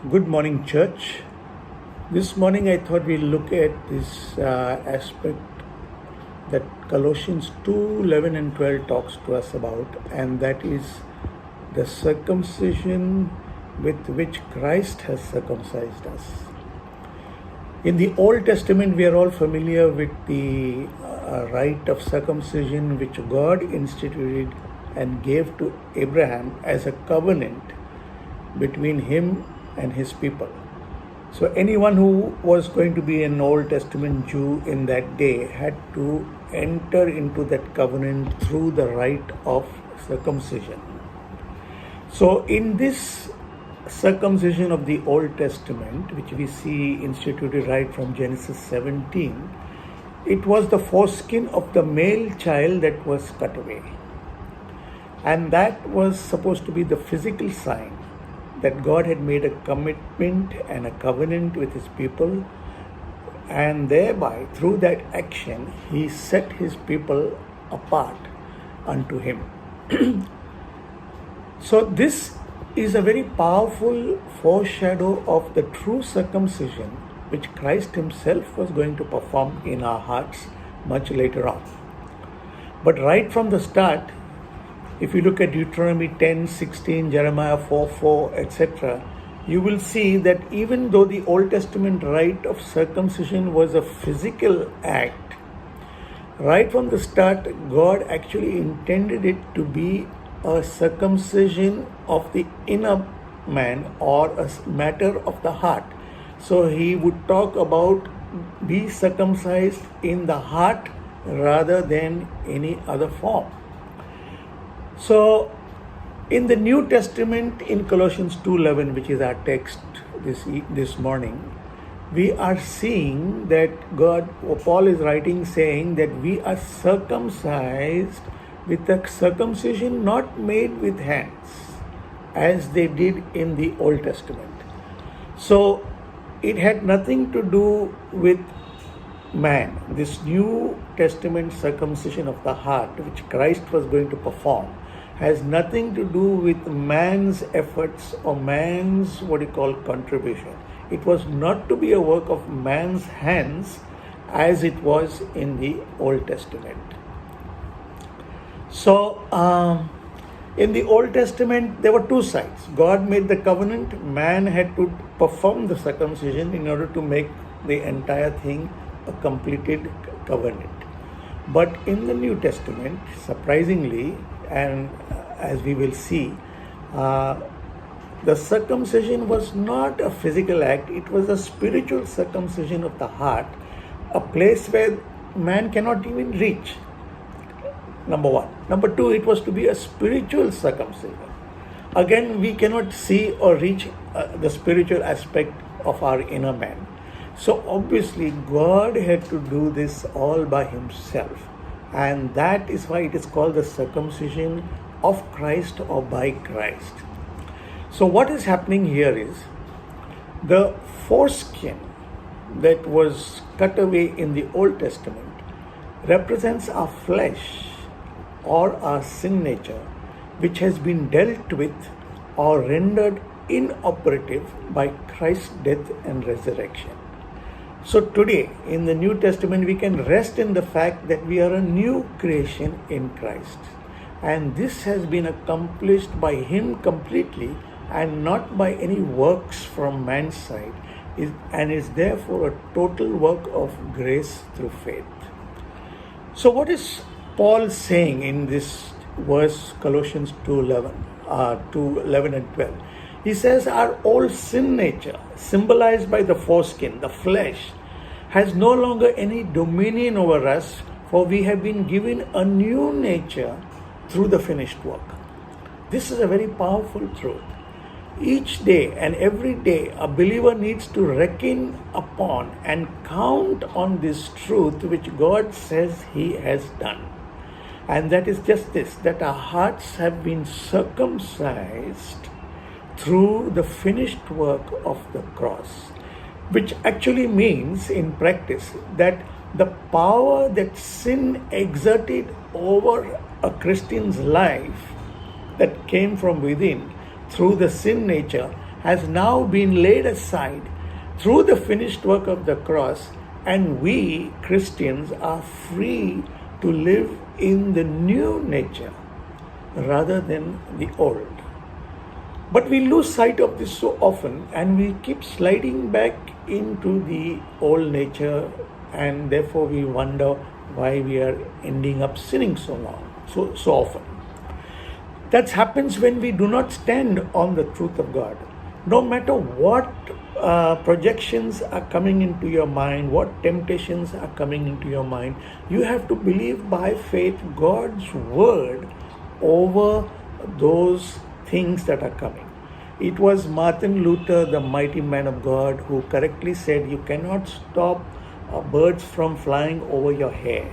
Good morning, church. This morning I thought we'll look at this aspect that Colossians 2:11 and 12 talks to us about, and that is the circumcision with which Christ has circumcised us. In the Old Testament, we are all familiar with the rite of circumcision which God instituted and gave to Abraham as a covenant between him and his people. So anyone who was going to be an Old Testament Jew in that day had to enter into that covenant through the rite of circumcision. So in this circumcision of the Old Testament, which we see instituted right from Genesis 17, it was the foreskin of the male child that was cut away. And that was supposed to be the physical sign that God had made a commitment and a covenant with his people, and thereby, through that action, he set his people apart unto him. So this is a very powerful foreshadow of the true circumcision which Christ himself was going to perform in our hearts much later on. But right from the start, if you look at Deuteronomy 10:16, Jeremiah 4:4, etc., you will see that even though the Old Testament rite of circumcision was a physical act, right from the start, God actually intended it to be a circumcision of the inner man, or a matter of the heart. So he would talk about be circumcised in the heart rather than any other form. So, in the New Testament, in Colossians 2:11, which is our text this morning, we are seeing that Paul is writing saying that we are circumcised with a circumcision not made with hands, as they did in the Old Testament. So, it had nothing to do with man. This New Testament circumcision of the heart, which Christ was going to perform, has nothing to do with man's efforts or man's contribution. It was not to be a work of man's hands as it was in the Old Testament. So, in the Old Testament, there were two sides. God made the covenant, man had to perform the circumcision in order to make the entire thing a completed covenant. But in the New Testament, surprisingly, and as we will see, the circumcision was not a physical act, it was a spiritual circumcision of the heart, a place where man cannot even reach. Number one. Number two, it was to be a spiritual circumcision. Again, we cannot see or reach the spiritual aspect of our inner man. So obviously, God had to do this all by himself. And that is why it is called the circumcision of Christ or by Christ. So what is happening here is the foreskin that was cut away in the Old Testament represents our flesh or our sin nature, which has been dealt with or rendered inoperative by Christ's death and resurrection. So today, in the New Testament, we can rest in the fact that we are a new creation in Christ. And this has been accomplished by him completely and not by any works from man's side, and is therefore a total work of grace through faith. So what is Paul saying in this verse, Colossians 2:11 and 12? He says our old sin nature, symbolized by the foreskin, the flesh, has no longer any dominion over us, for we have been given a new nature through the finished work. This is a very powerful truth. Each day and every day, a believer needs to reckon upon and count on this truth which God says he has done. And that is just this, that our hearts have been circumcised through the finished work of the cross, which actually means in practice that the power that sin exerted over a Christian's life that came from within through the sin nature has now been laid aside through the finished work of the cross, and we Christians are free to live in the new nature rather than the old. But we lose sight of this so often, and we keep sliding back into the old nature, and therefore we wonder why we are ending up sinning so often. That happens when we do not stand on the truth of God. No matter what projections are coming into your mind, what temptations are coming into your mind, you have to believe by faith God's word over those things that are coming. It was Martin Luther, the mighty man of God, who correctly said, you cannot stop birds from flying over your head,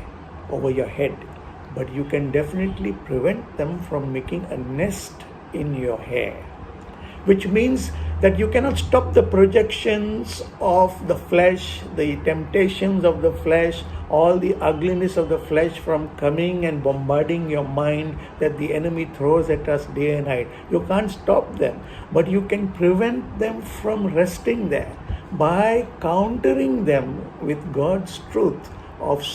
but you can definitely prevent them from making a nest in your hair. Which means that you cannot stop the projections of the flesh, the temptations of the flesh, all the ugliness of the flesh from coming and bombarding your mind that the enemy throws at us day and night. You can't stop them, but you can prevent them from resting there by countering them with God's truth of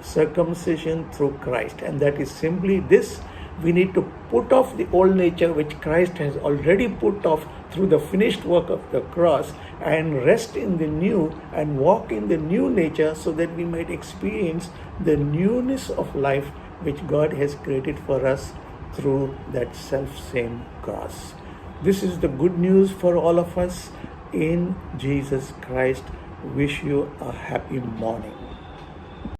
circumcision through Christ. And that is simply this: we need to put off the old nature which Christ has already put off through the finished work of the cross, and rest in the new and walk in the new nature, so that we might experience the newness of life which God has created for us through that self-same cross. This is the good news for all of us in Jesus Christ. Wish you a happy morning.